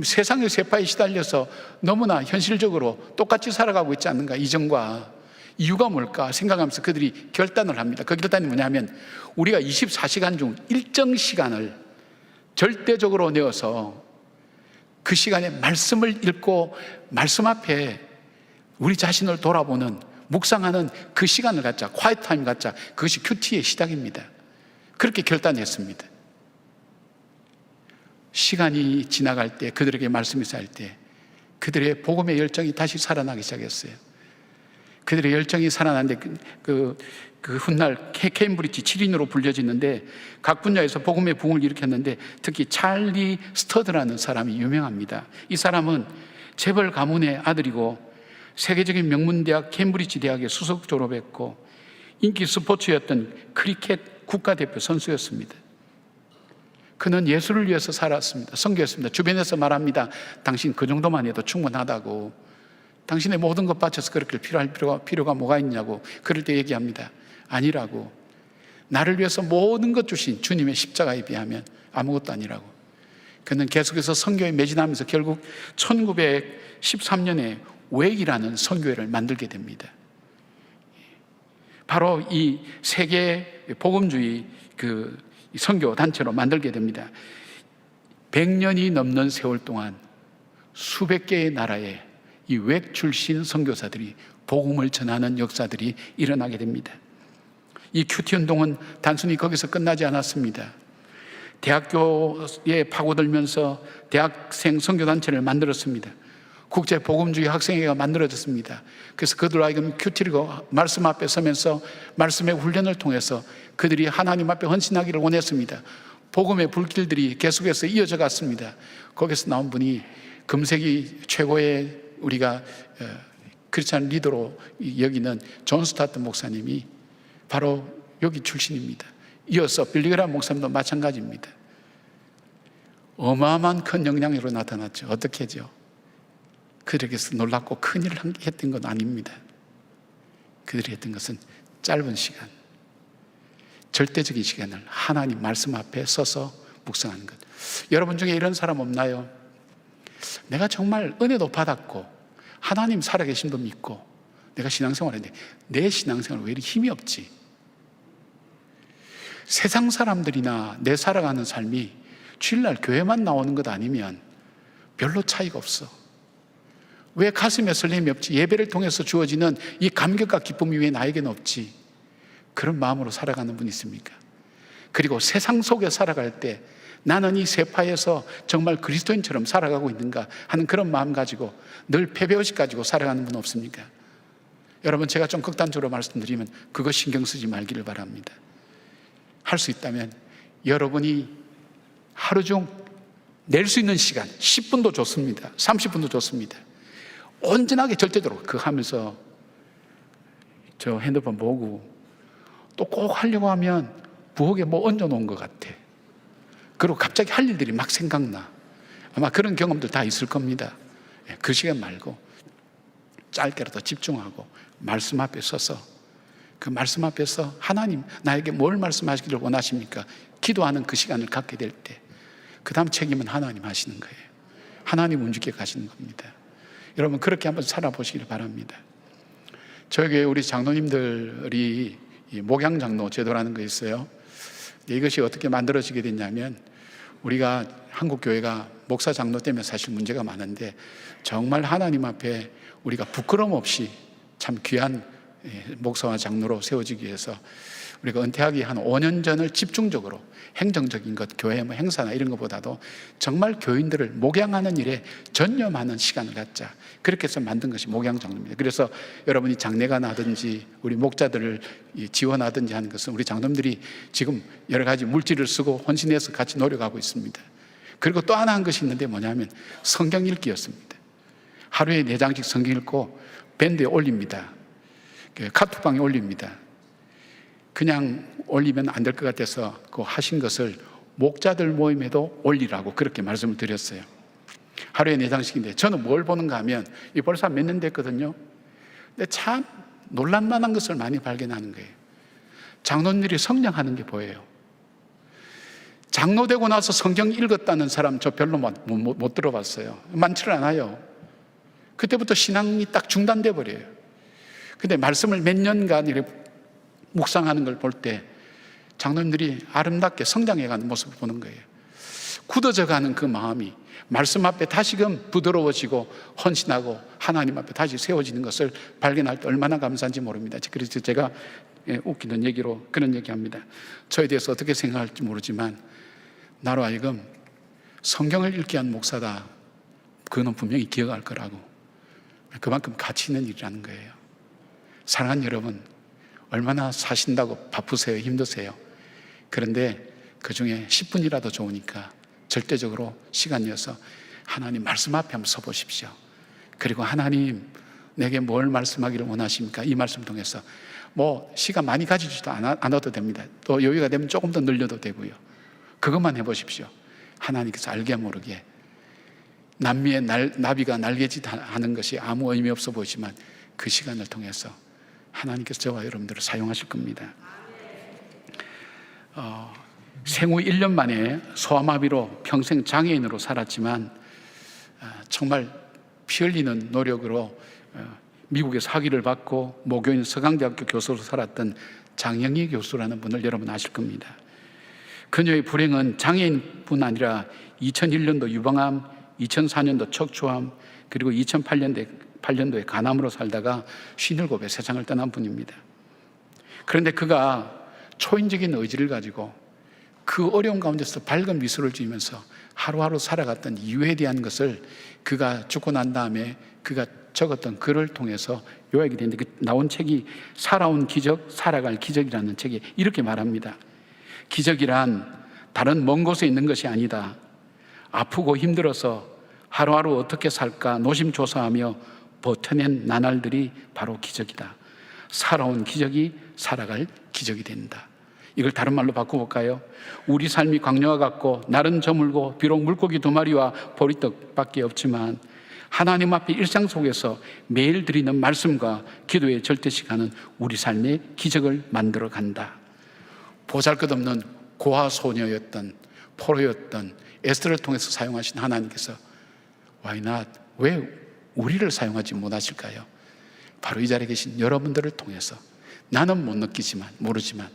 세상의 세파에 시달려서 너무나 현실적으로 똑같이 살아가고 있지 않는가, 이전과. 이유가 뭘까 생각하면서 그들이 결단을 합니다. 그 결단이 뭐냐면 우리가 24시간 중 일정 시간을 절대적으로 내어서 그 시간에 말씀을 읽고 말씀 앞에 우리 자신을 돌아보는 묵상하는 그 시간을 갖자. quiet 타임 갖자. 그것이 큐티의 시작입니다. 그렇게 결단했습니다. 시간이 지나갈 때 그들에게 말씀이 쌓일 때 그들의 복음의 열정이 다시 살아나기 시작했어요. 그들의 열정이 살아났는데 그 훗날 케임브리지 7인으로 불려지는데 각 분야에서 복음의 부흥을 일으켰는데 특히 찰리 스터드라는 사람이 유명합니다. 이 사람은 재벌 가문의 아들이고 세계적인 명문대학 캠브리지 대학에 수석 졸업했고 인기 스포츠였던 크리켓 국가대표 선수였습니다. 그는 예수를 위해서 살았습니다. 선교했습니다. 주변에서 말합니다. 당신 그 정도만 해도 충분하다고. 당신의 모든 것 바쳐서 그렇게 필요할 필요가 뭐가 있냐고. 그럴 때 얘기합니다. 아니라고. 나를 위해서 모든 것 주신 주님의 십자가에 비하면 아무것도 아니라고. 그는 계속해서 선교에 매진하면서 결국 1913년에 웨이라는 선교회를 만들게 됩니다. 바로 이 세계 복음주의 그 선교 단체로 만들게 됩니다. 100년이 넘는 세월 동안 수백 개의 나라에 이 웩 출신 선교사들이 복음을 전하는 역사들이 일어나게 됩니다. 이 큐티 운동은 단순히 거기서 끝나지 않았습니다. 대학교에 파고들면서 대학생 선교단체를 만들었습니다. 국제복음주의 학생회가 만들어졌습니다. 그래서 그들로 하여금 큐티리고 말씀 앞에 서면서 말씀의 훈련을 통해서 그들이 하나님 앞에 헌신하기를 원했습니다. 복음의 불길들이 계속해서 이어져 갔습니다. 거기서 나온 분이 금세기 최고의 우리가 크리스찬 리더로 여기는 존 스타트 목사님이 바로 여기 출신입니다. 이어서 빌리그람 목사님도 마찬가지입니다. 어마어마한 큰 영향력으로 나타났죠. 어떻게 하죠? 그들에게서 놀랍고 큰일을 했던 건 아닙니다. 그들이 했던 것은 짧은 시간, 절대적인 시간을 하나님 말씀 앞에 서서 묵상하는 것. 여러분 중에 이런 사람 없나요? 내가 정말 은혜도 받았고 하나님 살아계신 분 믿고 내가 신앙생활 했는데 내 신앙생활 왜 이렇게 힘이 없지? 세상 사람들이나 내 살아가는 삶이 주일날 교회만 나오는 것 아니면 별로 차이가 없어. 왜 가슴에 설렘이 없지? 예배를 통해서 주어지는 이 감격과 기쁨이 왜 나에게는 없지? 그런 마음으로 살아가는 분이 있습니까? 그리고 세상 속에 살아갈 때 나는 이 세파에서 정말 그리스도인처럼 살아가고 있는가 하는 그런 마음 가지고 늘 패배의식 가지고 살아가는 분 없습니까? 여러분, 제가 좀 극단적으로 말씀드리면 그거 신경 쓰지 말기를 바랍니다. 할 수 있다면 여러분이 하루 중 낼 수 있는 시간 10분도 좋습니다. 30분도 좋습니다. 온전하게 절대적으로 그거 하면서 저 핸드폰 보고 또 꼭 하려고 하면 부엌에 뭐 얹어놓은 것 같아. 그리고 갑자기 할 일들이 막 생각나. 아마 그런 경험들 다 있을 겁니다. 그 시간 말고 짧게라도 집중하고 말씀 앞에 서서 그 말씀 앞에서 하나님 나에게 뭘 말씀하시기를 원하십니까? 기도하는 그 시간을 갖게 될 때 그 다음 책임은 하나님 하시는 거예요. 하나님 움직여 가시는 겁니다. 여러분 그렇게 한번 살아보시길 바랍니다. 저희 교회 우리 장로님들이 목양장로 제도라는 거 있어요. 이것이 어떻게 만들어지게 됐냐면 우리가 한국 교회가 목사 장로 때문에 사실 문제가 많은데 정말 하나님 앞에 우리가 부끄러움 없이 참 귀한 목사와 장로로 세워지기 위해서 우리가 은퇴하기 한 5년 전을 집중적으로 행정적인 것, 교회 뭐 행사나 이런 것보다도 정말 교인들을 목양하는 일에 전념하는 시간을 갖자. 그렇게 해서 만든 것이 목양장로입니다. 그래서 여러분이 장례가 나든지 우리 목자들을 지원하든지 하는 것은 우리 장로님들이 지금 여러 가지 물질을 쓰고 헌신해서 같이 노력하고 있습니다. 그리고 또 하나 한 것이 있는데 뭐냐면 성경 읽기였습니다. 하루에 4장씩 성경 읽고 밴드에 올립니다. 카톡방에 올립니다. 그냥 올리면 안 될 것 같아서 그 하신 것을 목자들 모임에도 올리라고 그렇게 말씀을 드렸어요. 하루에 4장씩인데 저는 뭘 보는가 하면 이 벌써 몇 년 됐거든요. 근데 참 놀랄만한 것을 많이 발견하는 거예요. 장로님들이 성령하는 게 보여요. 장로 되고 나서 성경 읽었다는 사람 저 별로 못 들어봤어요. 많지는 않아요. 그때부터 신앙이 딱 중단돼 버려요. 근데 말씀을 몇 년간 이렇게 묵상하는 걸 볼 때 장로님들이 아름답게 성장해가는 모습을 보는 거예요. 굳어져가는 그 마음이 말씀 앞에 다시금 부드러워지고 헌신하고 하나님 앞에 다시 세워지는 것을 발견할 때 얼마나 감사한지 모릅니다. 그래서 제가 웃기는 얘기로 그런 얘기합니다. 저에 대해서 어떻게 생각할지 모르지만 나로 하여금 성경을 읽게 한 목사다. 그거는 분명히 기억할 거라고. 그만큼 가치 있는 일이라는 거예요. 사랑하는 여러분, 얼마나 사신다고 바쁘세요? 힘드세요? 그런데 그 중에 10분이라도 좋으니까 절대적으로 시간 내어서 하나님 말씀 앞에 한번 서보십시오. 그리고 하나님 내게 뭘 말씀하기를 원하십니까? 이 말씀 통해서 뭐 시간 많이 가지지도 않아도 됩니다. 또 여유가 되면 조금 더 늘려도 되고요. 그것만 해보십시오. 하나님께서 알게 모르게 남미의 나비가 날개짓 하는 것이 아무 의미 없어 보이지만 그 시간을 통해서 하나님께서 저와 여러분들을 사용하실 겁니다. 생후 1년 만에 소아마비로 평생 장애인으로 살았지만 정말 피 흘리는 노력으로 미국에서 학위를 받고 모교인 서강대학교 교수로 살았던 장영희 교수라는 분을 여러분 아실 겁니다. 그녀의 불행은 장애인뿐 아니라 2001년도 유방암, 2004년도 척추암, 그리고 2008년도에 간암으로 살다가 57에 세상을 떠난 분입니다. 그런데 그가 초인적인 의지를 가지고 그 어려운 가운데서 밝은 미소를 지으면서 하루하루 살아갔던 이유에 대한 것을 그가 죽고 난 다음에 그가 적었던 글을 통해서 요약이 되는데, 그 나온 책이 살아온 기적, 살아갈 기적이라는 책에 이렇게 말합니다. 기적이란 다른 먼 곳에 있는 것이 아니다. 아프고 힘들어서 하루하루 어떻게 살까 노심초사하며 버텨낸 나날들이 바로 기적이다. 살아온 기적이 살아갈 기적이 된다. 이걸 다른 말로 바꿔볼까요? 우리 삶이 광야와 같고 날은 저물고 비록 물고기 2마리와 보리떡밖에 없지만 하나님 앞에 일상 속에서 매일 드리는 말씀과 기도의 절대 시간은 우리 삶의 기적을 만들어 간다. 보잘것없는 고아 소녀였던 포로였던 에스더를 통해서 사용하신 하나님께서 Why not? 왜 우리를 사용하지 못하실까요? 바로 이 자리에 계신 여러분들을 통해서 나는 못 느끼지만 모르지만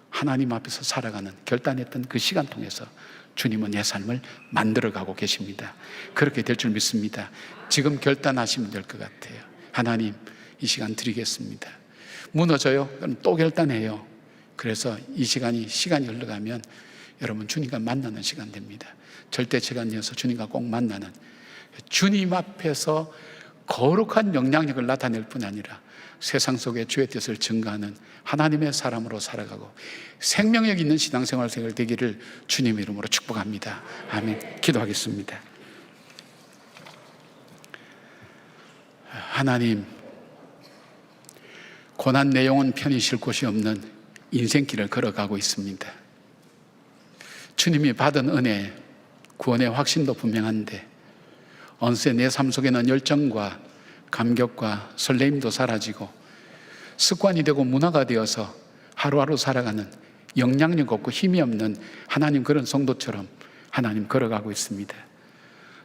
하나님 앞에서 살아가는 결단했던 그 시간 통해서 주님은 내 삶을 만들어가고 계십니다. 그렇게 될 줄 믿습니다. 지금 결단하시면 될 것 같아요. 하나님, 이 시간 드리겠습니다. 무너져요? 그럼 또 결단해요. 그래서 이 시간이 흘러가면 여러분 주님과 만나는 시간 됩니다. 절대 시간 이어서 주님과 꼭 만나는, 주님 앞에서 거룩한 영향력을 나타낼 뿐 아니라 세상 속에 주의 뜻을 증거하는 하나님의 사람으로 살아가고 생명력 있는 신앙생활 되기를 주님의 이름으로 축복합니다. 아멘. 기도하겠습니다. 하나님, 고난 내 영혼 편히 쉴 곳이 없는 인생길을 걸어가고 있습니다. 주님이 받은 은혜, 구원의 확신도 분명한데 어느새 내 삶 속에는 열정과 감격과 설레임도 사라지고 습관이 되고 문화가 되어서 하루하루 살아가는 영향력 없고 힘이 없는 하나님 그런 성도처럼 하나님 걸어가고 있습니다.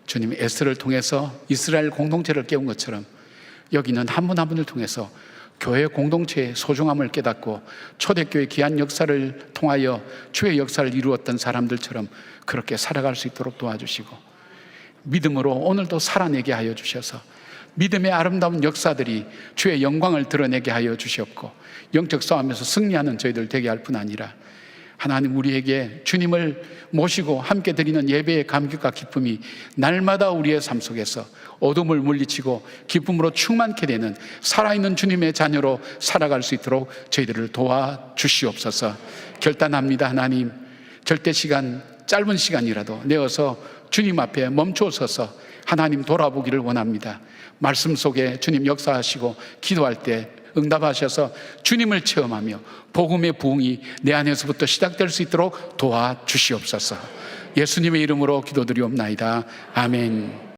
주님, 에스더를 통해서 이스라엘 공동체를 깨운 것처럼 여기는 한 분 한 분을 통해서 교회 공동체의 소중함을 깨닫고 초대교회 귀한 역사를 통하여 주의 역사를 이루었던 사람들처럼 그렇게 살아갈 수 있도록 도와주시고 믿음으로 오늘도 살아내게 하여 주셔서 믿음의 아름다운 역사들이 주의 영광을 드러내게 하여 주시옵고 영적 싸움에서 승리하는 저희들 되게 할 뿐 아니라 하나님, 우리에게 주님을 모시고 함께 드리는 예배의 감격과 기쁨이 날마다 우리의 삶 속에서 어둠을 물리치고 기쁨으로 충만케 되는 살아있는 주님의 자녀로 살아갈 수 있도록 저희들을 도와주시옵소서. 결단합니다. 하나님, 절대 시간, 짧은 시간이라도 내어서 주님 앞에 멈추어 서서 하나님 돌아보기를 원합니다. 말씀 속에 주님 역사하시고 기도할 때 응답하셔서 주님을 체험하며 복음의 부흥이 내 안에서부터 시작될 수 있도록 도와주시옵소서. 예수님의 이름으로 기도드리옵나이다. 아멘.